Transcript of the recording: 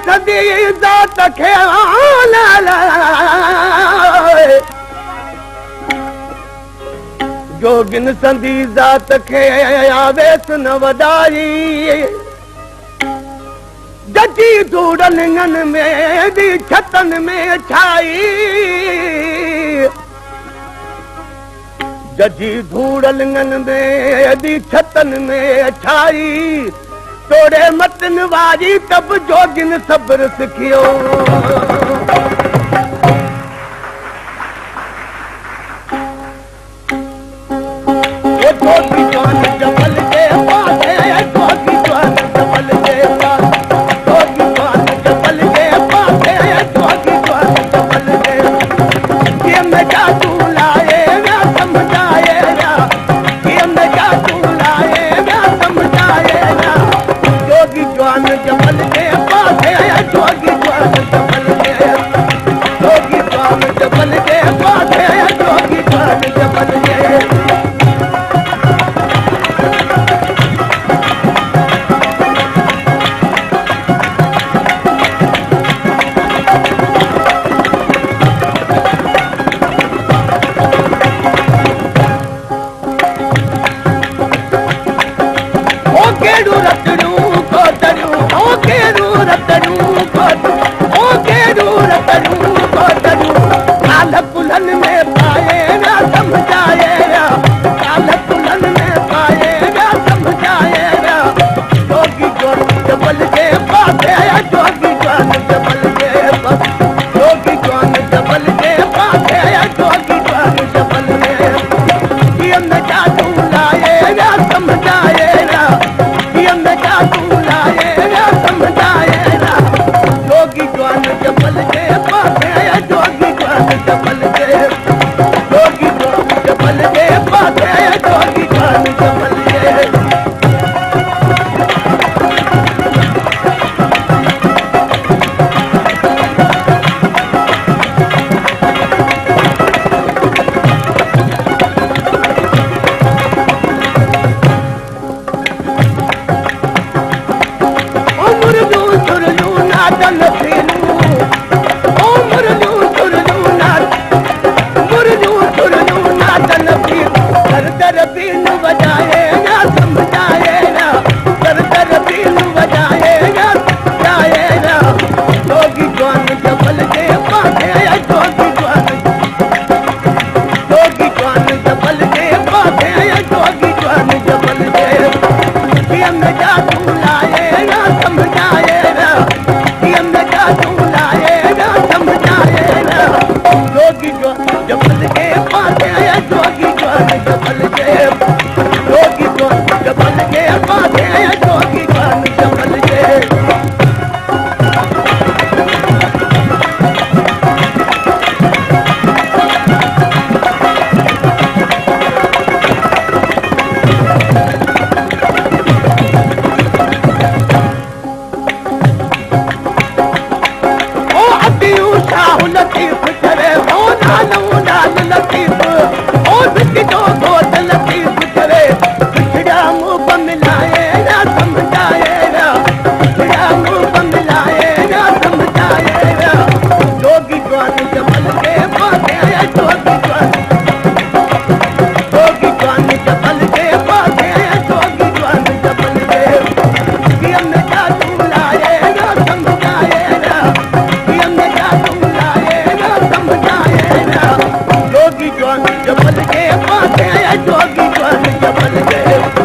सदी ज़ात खे जोगिन संदी ज़ात खे आवेस न वॾाई जजी धूड़ लिंगन में दी छतन में छाई जजी धूड़ लिंगन में दी छतन में छाई तोड़े मतन वारी तब जोगिन सब्र सिखियो जोगी जवान जबल के पास जोगी जवान जबल के पास जोगी जवान जबल के पास जोगी जवान जबल के ये मैं क्या तू लाए ना समझाए ना ये मैं क्या तू लाए ना समझाए ना जोगी जवान जबल के पास जोगी जवान जबल के जोगी जवान जबल के पास जोगी जवान जबल के जबल के पास जोगी जवान जबल के